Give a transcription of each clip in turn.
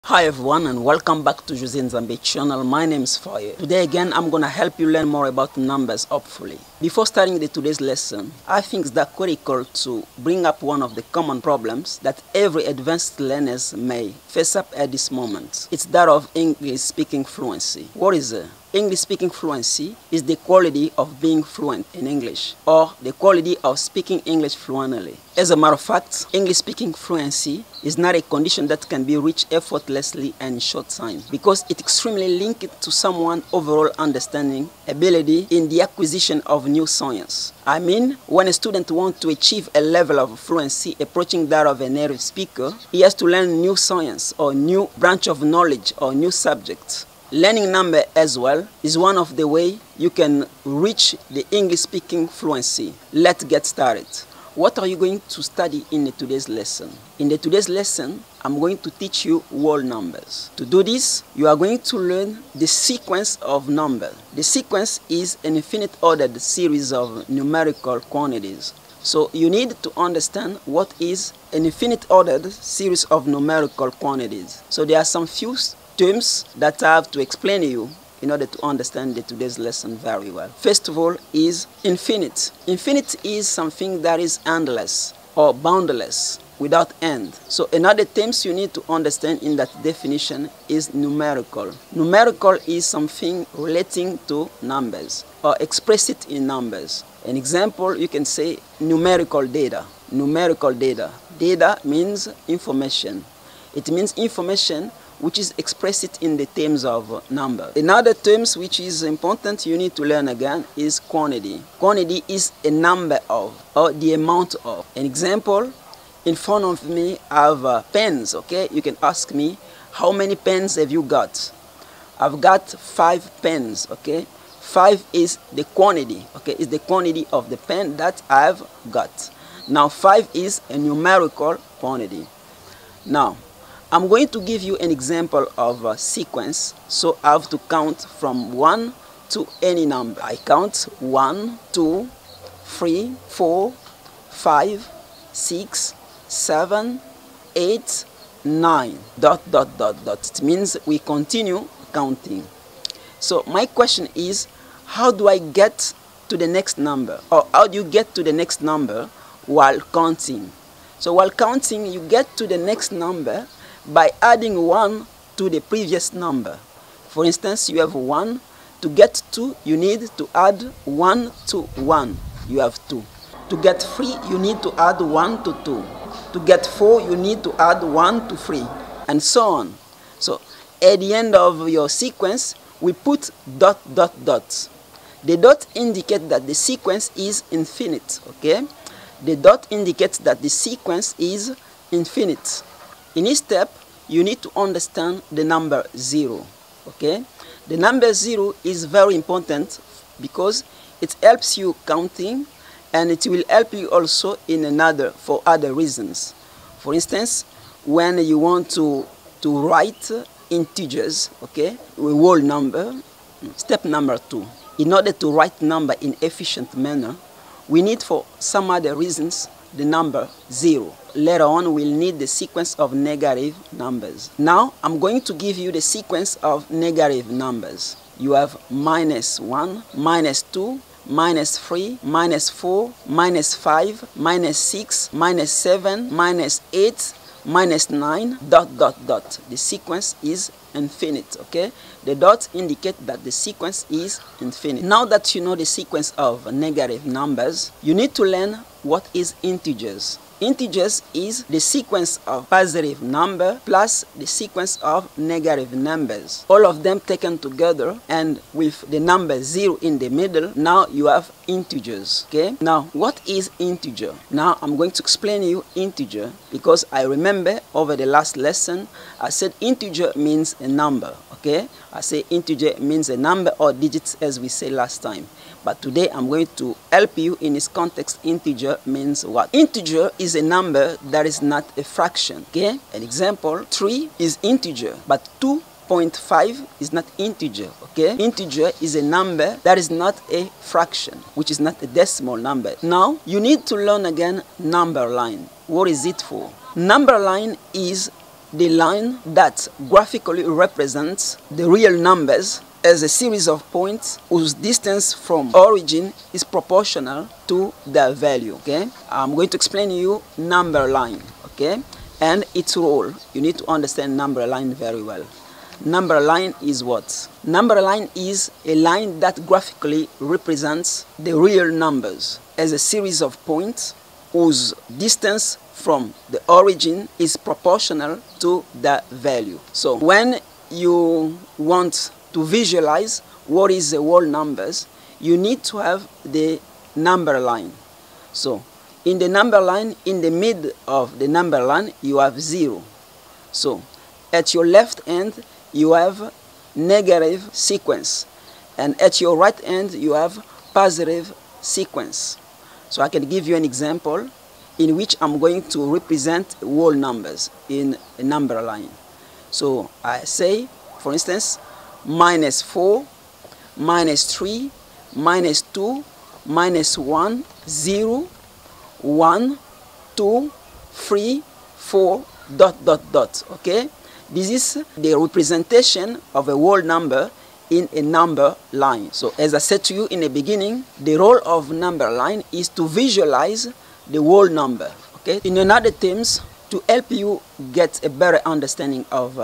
Hi everyone and welcome back to Jose Nzambe channel. My name is Faye. Today again I'm gonna help you learn more about numbers hopefully. Before starting today's lesson, I think it's critical to bring up one of the common problems that every advanced learners may face up at this moment. It's that of English speaking fluency. What is it? English speaking fluency is the quality of being fluent in English, or the quality of speaking English fluently. As a matter of fact, English speaking fluency is not a condition that can be reached effortlessly and in short time, because it's extremely linked to someone's overall understanding, ability in the acquisition of new science. I mean, when a student wants to achieve a level of fluency approaching that of a native speaker, he has to learn new science or new branch of knowledge or new subject. Learning number as well is one of the ways you can reach the English-speaking fluency. Let's get started. What are you going to study in today's lesson? In today's lesson, I'm going to teach you whole numbers. To do this, you are going to learn the sequence of numbers. The sequence is an infinite ordered series of numerical quantities. So you need to understand what is an infinite ordered series of numerical quantities. So there are some few terms that I have to explain to you in order to understand today's lesson very well. First of all is infinite. Infinite is something that is endless or boundless, without end. So another terms you need to understand in that definition is numerical. Numerical is something relating to numbers or express it in numbers. An example, you can say numerical data. Numerical data. Data means information. It means information which is expressed in the terms of number. Another terms which is important you need to learn again is quantity. Quantity is a number of, or the amount of. An example, in front of me I have pens, okay? You can ask me, how many pens have you got? I've got 5 pens, okay? 5 is the quantity, okay? It's the quantity of the pen that I've got. Now 5 is a numerical quantity. Now, I'm going to give you an example of a sequence, so I have to count from 1 to any number. I count 1, 2, 3, 4, 5, 6, 7, 8, 9, ... It means we continue counting. So my question is, how do I get to the next number? Or how do you get to the next number while counting? So while counting, you get to the next number by adding 1 to the previous number. For instance, you have 1. To get 2, you need to add 1 to 1. You have 2. To get 3, you need to add 1 to 2. To get 4, you need to add 1 to 3, and so on. So at the end of your sequence, we put ... The dot indicates that the sequence is infinite, okay? The dot indicates that the sequence is infinite. In each step, you need to understand the number 0, okay? The number 0 is very important because it helps you counting, and it will help you also for other reasons. For instance, when you want to write integers, okay, a whole number, step number 2. In order to write number in efficient manner, we need for some other reasons the number 0. Later on, we'll need the sequence of negative numbers. Now, I'm going to give you the sequence of negative numbers. You have -1, -2, -3, -4, -5, -6, -7, -8, -9, ... The sequence is infinite, okay? The dot indicates that the sequence is infinite. Now that you know the sequence of negative numbers, you need to learn what is integers. Integers is the sequence of positive number plus the sequence of negative numbers. All of them taken together, and with the number 0 in the middle, now you have integers, okay? Now, what is integer? Now, I'm going to explain to you integer because I remember over the last lesson, I said integer means a number, okay? I say integer means a number or digits as we say last time. But today I'm going to help you in this context. Integer means what? Integer is a number that is not a fraction, okay? An example, 3 is integer, but 2.5 is not integer, okay? Integer is a number that is not a fraction, which is not a decimal number. Now, you need to learn again number line. What is it for? Number line is the line that graphically represents the real numbers as a series of points whose distance from origin is proportional to their value. Okay, I'm going to explain to you number line, okay, and its role. You need to understand number line very well. Number line is what? Number line is a line that graphically represents the real numbers as a series of points whose distance from the origin is proportional to the value. So when you want to visualize what is the whole numbers, you need to have the number line. So in the number line, in the mid of the number line, you have 0. So at your left hand, you have negative sequence, and at your right hand, you have positive sequence. So I can give you an example in which I'm going to represent whole numbers in a number line. So I say, for instance, -4, -3, -2, -1, 0, 1, 2, 3, 4, ... Okay? This is the representation of a whole number in a number line. So as I said to you in the beginning, the role of number line is to visualize the whole number. Okay? In other terms, to help you get a better understanding of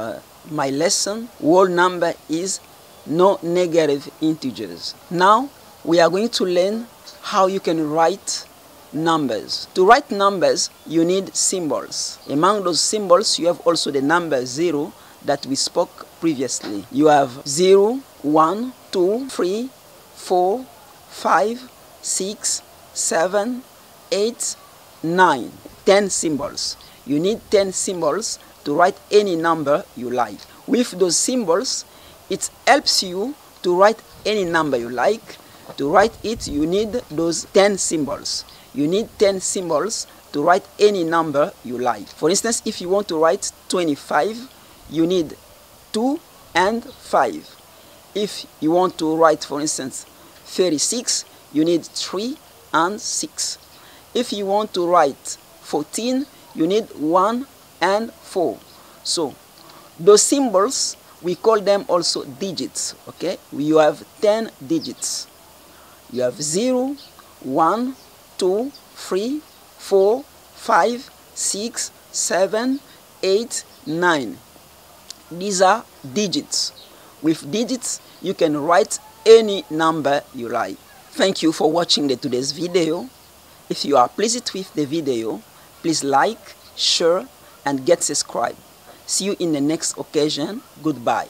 my lesson, whole number is no negative integers. Now we are going to learn how you can write numbers. To write numbers, you need symbols. Among those symbols, you have also the number 0 that we spoke previously. You have 0, 1, 2, 3, 4, 5, 6, 7, 8, 9. 10 symbols. You need 10 symbols to write any number you like. With those symbols, it helps you to write any number you like. To write it, you need those 10 symbols. You need 10 symbols to write any number you like. For instance, if you want to write 25, you need 2 and 5. If you want to write, for instance, 36, you need 3 and 6. If you want to write 14, you need 1 and 4. So those symbols, we call them also digits. Okay? You have 10 digits. You have 0, 1, 2, 3, 4, 5, 6, 7, 8, 9. These are digits. With digits, you can write any number you like. Thank you for watching today's video. If you are pleased with the video, please like, share, and get subscribed. See you in the next occasion. Goodbye.